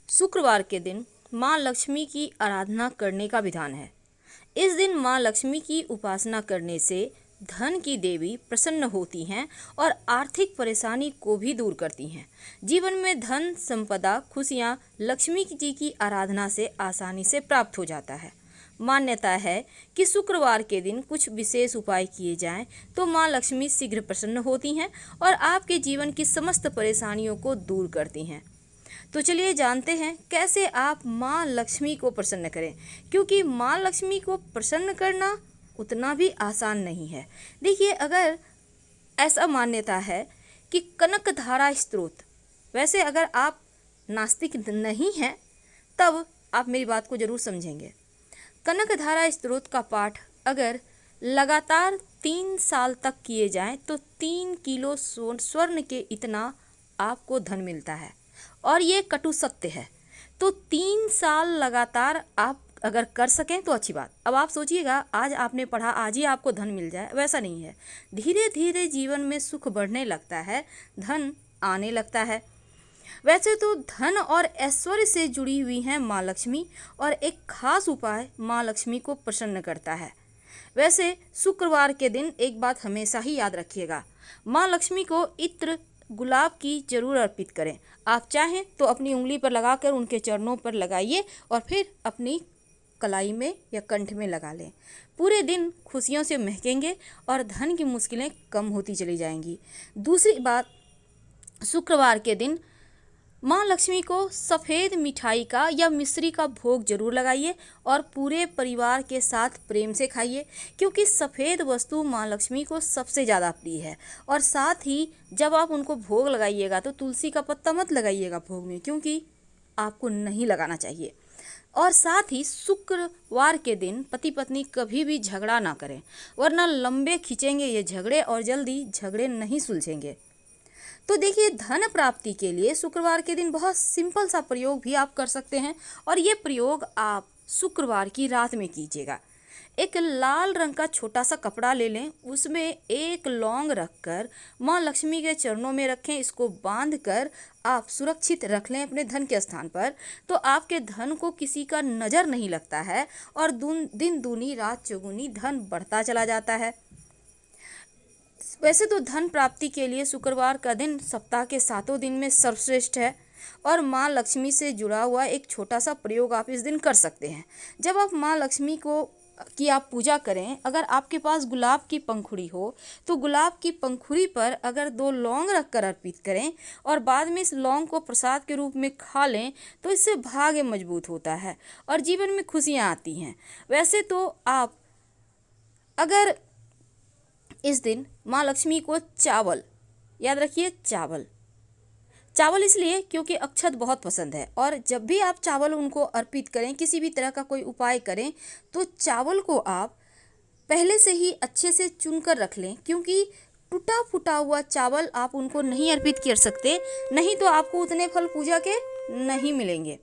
शुक्रवार के दिन माँ लक्ष्मी की आराधना करने का विधान है। इस दिन माँ लक्ष्मी की उपासना करने से धन की देवी प्रसन्न होती हैं और आर्थिक परेशानी को भी दूर करती हैं। जीवन में धन, संपदा, खुशियाँ लक्ष्मी जी की आराधना से आसानी से प्राप्त हो जाता है। मान्यता है कि शुक्रवार के दिन कुछ विशेष उपाय किए जाएं तो माँ लक्ष्मी शीघ्र प्रसन्न होती हैं और आपके जीवन की समस्त परेशानियों को दूर करती हैं। तो चलिए जानते हैं कैसे आप माँ लक्ष्मी को प्रसन्न करें, क्योंकि माँ लक्ष्मी को प्रसन्न करना उतना भी आसान नहीं है। देखिए, अगर ऐसा मान्यता है कि कनकधारा स्त्रोत, वैसे अगर आप नास्तिक नहीं हैं तब आप मेरी बात को ज़रूर समझेंगे। कनकधारा स्त्रोत का पाठ अगर लगातार 3 साल तक किए जाएं तो 3 किलो स्वर्ण के इतना आपको धन मिलता है और ये कटु सत्य है। तो 3 साल लगातार आप अगर कर सकें तो अच्छी बात। अब आप सोचिएगा, आज आपने पढ़ा आज ही आपको धन मिल जाए, वैसा नहीं है। धीरे धीरे जीवन में सुख बढ़ने लगता है, धन आने लगता है। वैसे तो धन और ऐश्वर्य से जुड़ी हुई हैं माँ लक्ष्मी, और एक खास उपाय माँ लक्ष्मी को प्रसन्न करता है। वैसे शुक्रवार के दिन एक बात हमेशा ही याद रखिएगा, माँ लक्ष्मी को इत्र गुलाब की जरूर अर्पित करें। आप चाहें तो अपनी उंगली पर लगाकर उनके चरणों पर लगाइए और फिर अपनी कलाई में या कंठ में लगा लें। पूरे दिन खुशियों से महकेंगे और धन की मुश्किलें कम होती चली जाएंगी। दूसरी बात, शुक्रवार के दिन माँ लक्ष्मी को सफ़ेद मिठाई का या मिश्री का भोग जरूर लगाइए और पूरे परिवार के साथ प्रेम से खाइए, क्योंकि सफ़ेद वस्तु माँ लक्ष्मी को सबसे ज़्यादा प्रिय है। और साथ ही जब आप उनको भोग लगाइएगा तो तुलसी का पत्ता मत लगाइएगा भोग में, क्योंकि आपको नहीं लगाना चाहिए। और साथ ही शुक्रवार के दिन पति पत्नी कभी भी झगड़ा ना करें, वरना लंबे खींचेंगे ये झगड़े और जल्दी झगड़े नहीं सुलझेंगे। तो देखिए, धन प्राप्ति के लिए शुक्रवार के दिन बहुत सिंपल सा प्रयोग भी आप कर सकते हैं, और ये प्रयोग आप शुक्रवार की रात में कीजिएगा। एक लाल रंग का छोटा सा कपड़ा ले लें, उसमें एक लौंग रखकर माँ लक्ष्मी के चरणों में रखें। इसको बांधकर आप सुरक्षित रख लें अपने धन के स्थान पर, तो आपके धन को किसी का नज़र नहीं लगता है और दिन दूनी रात चौगुनी धन बढ़ता चला जाता है। वैसे तो धन प्राप्ति के लिए शुक्रवार का दिन सप्ताह के 7 दिन में सर्वश्रेष्ठ है, और माँ लक्ष्मी से जुड़ा हुआ एक छोटा सा प्रयोग आप इस दिन कर सकते हैं। जब आप माँ लक्ष्मी की आप पूजा करें, अगर आपके पास गुलाब की पंखुड़ी हो तो गुलाब की पंखुड़ी पर अगर 2 लौंग रखकर अर्पित करें और बाद में इस लौंग को प्रसाद के रूप में खा लें, तो इससे भाग्य मजबूत होता है और जीवन में खुशियाँ आती हैं। वैसे तो आप अगर इस दिन माँ लक्ष्मी को चावल, याद रखिए चावल इसलिए क्योंकि अक्षत बहुत पसंद है, और जब भी आप चावल उनको अर्पित करें, किसी भी तरह का कोई उपाय करें, तो चावल को आप पहले से ही अच्छे से चुनकर रख लें, क्योंकि टूटा फूटा हुआ चावल आप उनको नहीं अर्पित कर सकते, नहीं तो आपको उतने फल पूजा के नहीं मिलेंगे।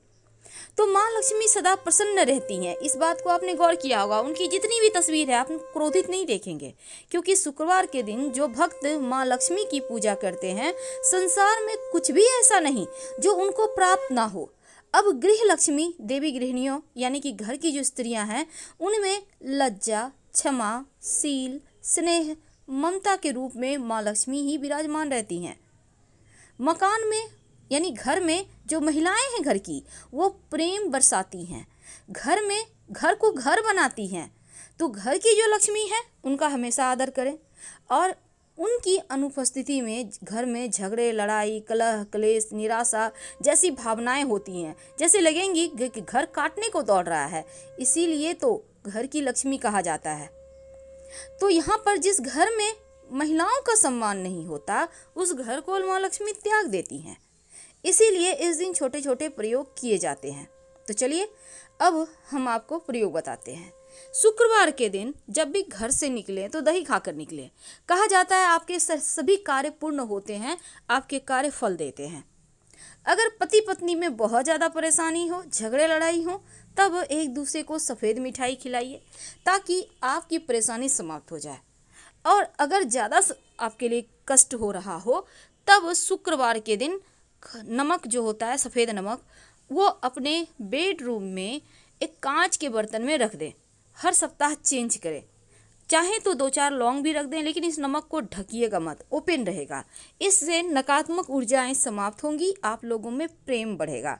तो माँ लक्ष्मी सदा प्रसन्न रहती हैं, इस बात को आपने गौर किया होगा। उनकी जितनी भी तस्वीर है आप क्रोधित नहीं देखेंगे, क्योंकि शुक्रवार के दिन जो भक्त माँ लक्ष्मी की पूजा करते हैं, संसार में कुछ भी ऐसा नहीं जो उनको प्राप्त ना हो। अब गृह लक्ष्मी देवी गृहिणियों यानी कि घर की जो स्त्रियां हैं, उनमें लज्जा, क्षमा, शील, स्नेह, ममता के रूप में माँ लक्ष्मी ही विराजमान रहती हैं। मकान में यानी घर में जो महिलाएं हैं घर की, वो प्रेम बरसाती हैं, घर को घर बनाती हैं। तो घर की जो लक्ष्मी है उनका हमेशा आदर करें, और उनकी अनुपस्थिति में घर में झगड़े, लड़ाई, कलह, क्लेश, निराशा जैसी भावनाएं होती हैं, जैसे लगेंगी कि घर काटने को दौड़ रहा है। इसीलिए तो घर की लक्ष्मी कहा जाता है। तो यहाँ पर जिस घर में महिलाओं का सम्मान नहीं होता, उस घर को माँ लक्ष्मी त्याग देती हैं। इसीलिए इस दिन छोटे छोटे प्रयोग किए जाते हैं। तो चलिए अब हम आपको प्रयोग बताते हैं। शुक्रवार के दिन जब भी घर से निकलें तो दही खाकर निकलें। कहा जाता है आपके सभी कार्य पूर्ण होते हैं, आपके कार्य फल देते हैं। अगर पति पत्नी में बहुत ज़्यादा परेशानी हो, झगड़े लड़ाई हो, तब एक दूसरे को सफ़ेद मिठाई खिलाइए ताकि आपकी परेशानी समाप्त हो जाए। और अगर ज़्यादा आपके लिए कष्ट हो रहा हो, तब शुक्रवार के दिन नमक जो होता है, सफ़ेद नमक, वो अपने बेडरूम में एक कांच के बर्तन में रख दें। हर सप्ताह चेंज करें। चाहे तो 2-4 लौंग भी रख दें, लेकिन इस नमक को ढकिएगा मत, ओपन रहेगा। इससे नकारात्मक ऊर्जाएं समाप्त होंगी, आप लोगों में प्रेम बढ़ेगा।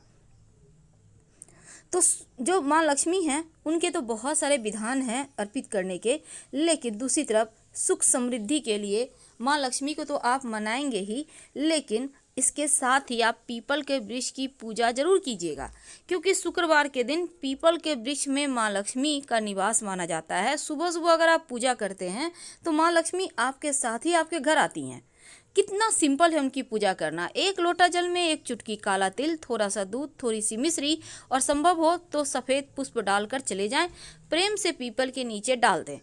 तो जो माँ लक्ष्मी हैं उनके तो बहुत सारे विधान हैं अर्पित करने के, लेकिन दूसरी तरफ सुख समृद्धि के लिए माँ लक्ष्मी को तो आप मनाएंगे ही, लेकिन इसके साथ ही आप पीपल के वृक्ष की पूजा जरूर कीजिएगा, क्योंकि शुक्रवार के दिन पीपल के वृक्ष में माँ लक्ष्मी का निवास माना जाता है। सुबह सुबह अगर आप पूजा करते हैं तो माँ लक्ष्मी आपके साथ ही आपके घर आती हैं। कितना सिंपल है उनकी पूजा करना। 1 लोटा जल में 1 चुटकी काला तिल, थोड़ा सा दूध, थोड़ी सी मिश्री और संभव हो तो सफ़ेद पुष्प डालकर चले जाएं। प्रेम से पीपल के नीचे डाल दें।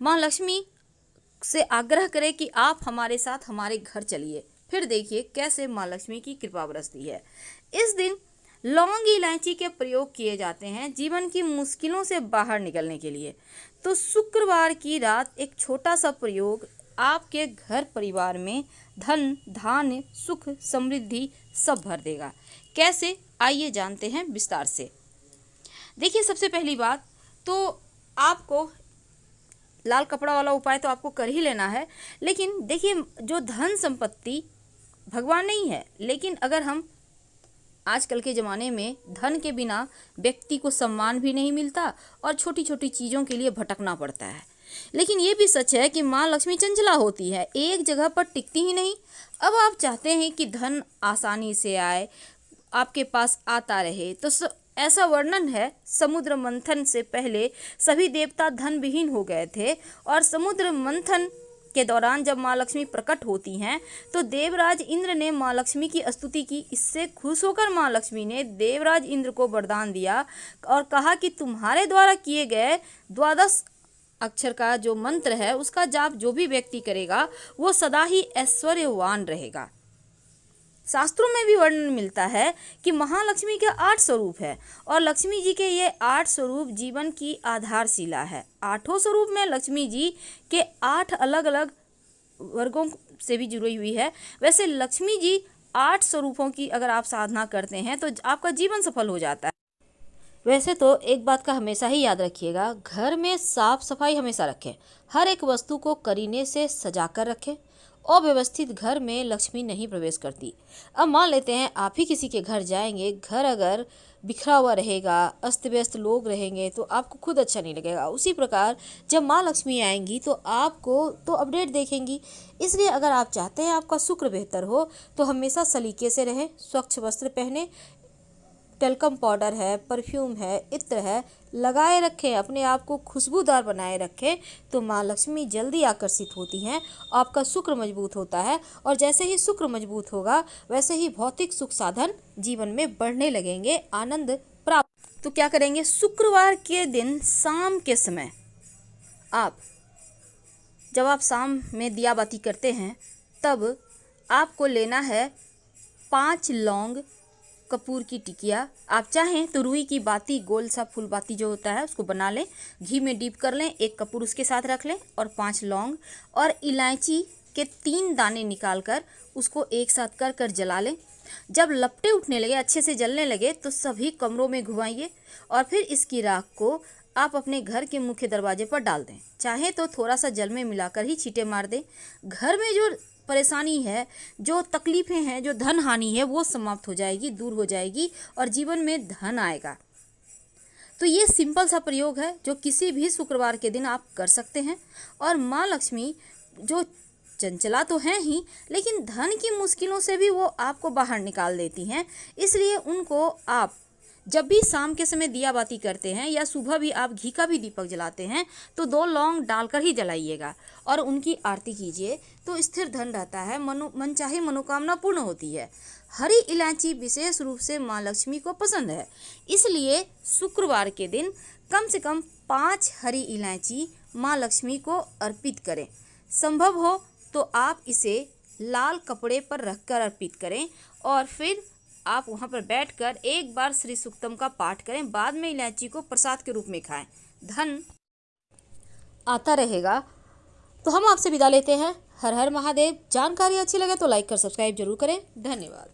माँ लक्ष्मी से आग्रह करें कि आप हमारे साथ हमारे घर चलिए, फिर देखिए कैसे माँ लक्ष्मी की कृपा बरसती है। इस दिन लौंग इलायची के प्रयोग किए जाते हैं जीवन की मुश्किलों से बाहर निकलने के लिए। तो शुक्रवार की रात एक छोटा सा प्रयोग आपके घर परिवार में धन, धान्य, सुख, समृद्धि सब भर देगा। कैसे, आइए जानते हैं विस्तार से। देखिए, सबसे पहली बात तो आपको लाल कपड़ा वाला उपाय तो आपको कर ही लेना है, लेकिन देखिए जो धन संपत्ति भगवान नहीं है, लेकिन अगर हम आजकल के ज़माने में धन के बिना व्यक्ति को सम्मान भी नहीं मिलता और छोटी छोटी चीज़ों के लिए भटकना पड़ता है। लेकिन ये भी सच है कि माँ लक्ष्मी चंचला होती है, एक जगह पर टिकती ही नहीं। अब आप चाहते हैं कि धन आसानी से आए, आपके पास आता रहे, तो ऐसा वर्णन है, समुद्र मंथन से पहले सभी देवता धन विहीन हो गए थे और समुद्र मंथन के दौरान जब माँ लक्ष्मी प्रकट होती हैं तो देवराज इंद्र ने माँ लक्ष्मी की स्तुति की। इससे खुश होकर माँ लक्ष्मी ने देवराज इंद्र को वरदान दिया और कहा कि तुम्हारे द्वारा किए गए 12 अक्षर का जो मंत्र है उसका जाप जो भी व्यक्ति करेगा वो सदा ही ऐश्वर्यवान रहेगा। शास्त्रों में भी वर्णन मिलता है कि महालक्ष्मी के 8 स्वरूप है और लक्ष्मी जी के ये 8 स्वरूप जीवन की आधारशिला है। 8 स्वरूप में लक्ष्मी जी के 8 अलग अलग वर्गों से भी जुड़ी हुई है। वैसे लक्ष्मी जी 8 स्वरूपों की अगर आप साधना करते हैं तो आपका जीवन सफल हो जाता है। वैसे तो एक बात का हमेशा ही याद रखिएगा, घर में साफ सफाई हमेशा रखें, हर एक वस्तु को करीने से सजा कर रखें। अव्यवस्थित घर में लक्ष्मी नहीं प्रवेश करती। अब मान लेते हैं आप ही किसी के घर जाएंगे, घर अगर बिखरा हुआ रहेगा, अस्त व्यस्त लोग रहेंगे तो आपको खुद अच्छा नहीं लगेगा। उसी प्रकार जब माँ लक्ष्मी आएंगी तो आपको तो अपडेट देखेंगी। इसलिए अगर आप चाहते हैं आपका शुक्र बेहतर हो तो हमेशा सलीके से रहें, स्वच्छ वस्त्र पहने, टेल्कम पाउडर है, परफ्यूम है, इत्र है, लगाए रखें, अपने आप को खुशबूदार बनाए रखें, तो माँ लक्ष्मी जल्दी आकर्षित होती हैं, आपका शुक्र मजबूत होता है और जैसे ही शुक्र मजबूत होगा वैसे ही भौतिक सुख साधन जीवन में बढ़ने लगेंगे, आनंद प्राप्त। तो क्या करेंगे, शुक्रवार के दिन शाम के समय जब आप शाम में दिया बाती करते हैं तब आपको लेना है 5 लौंग, कपूर की टिकिया, आप चाहें तो रुई की बाती, गोल सा फूल बाती जो होता है उसको बना लें, घी में डीप कर लें, 1 कपूर उसके साथ रख लें और 5 लौंग और इलायची के 3 दाने निकाल कर उसको एक साथ कर कर जला लें। जब लपटे उठने लगे, अच्छे से जलने लगे तो सभी कमरों में घुमाइए और फिर इसकी राख को आप अपने घर के मुख्य दरवाजे पर डाल दें। चाहे तो थोड़ा सा जल में मिलाकर ही छींटे मार दें। घर में जो परेशानी है, जो तकलीफ़ें हैं, जो धन हानि है वो समाप्त हो जाएगी, दूर हो जाएगी और जीवन में धन आएगा। तो ये सिंपल सा प्रयोग है जो किसी भी शुक्रवार के दिन आप कर सकते हैं। और माँ लक्ष्मी जो चंचला तो हैं ही, लेकिन धन की मुश्किलों से भी वो आपको बाहर निकाल देती हैं। इसलिए उनको आप जब भी शाम के समय दिया बाती करते हैं या सुबह भी आप घी का भी दीपक जलाते हैं तो 2 लौंग डालकर ही जलाइएगा और उनकी आरती कीजिए, तो स्थिर धन रहता है, मनचाही मनोकामना पूर्ण होती है। हरी इलायची विशेष रूप से माँ लक्ष्मी को पसंद है, इसलिए शुक्रवार के दिन कम से कम 5 हरी इलायची माँ लक्ष्मी को अर्पित करें। संभव हो तो आप इसे लाल कपड़े पर रखकर अर्पित करें और फिर आप वहाँ पर बैठकर एक बार श्री सूक्तम का पाठ करें, बाद में इलायची को प्रसाद के रूप में खाएं, धन आता रहेगा। तो हम आपसे विदा लेते हैं। हर हर महादेव। जानकारी अच्छी लगे तो लाइक कर सब्सक्राइब जरूर करें। धन्यवाद।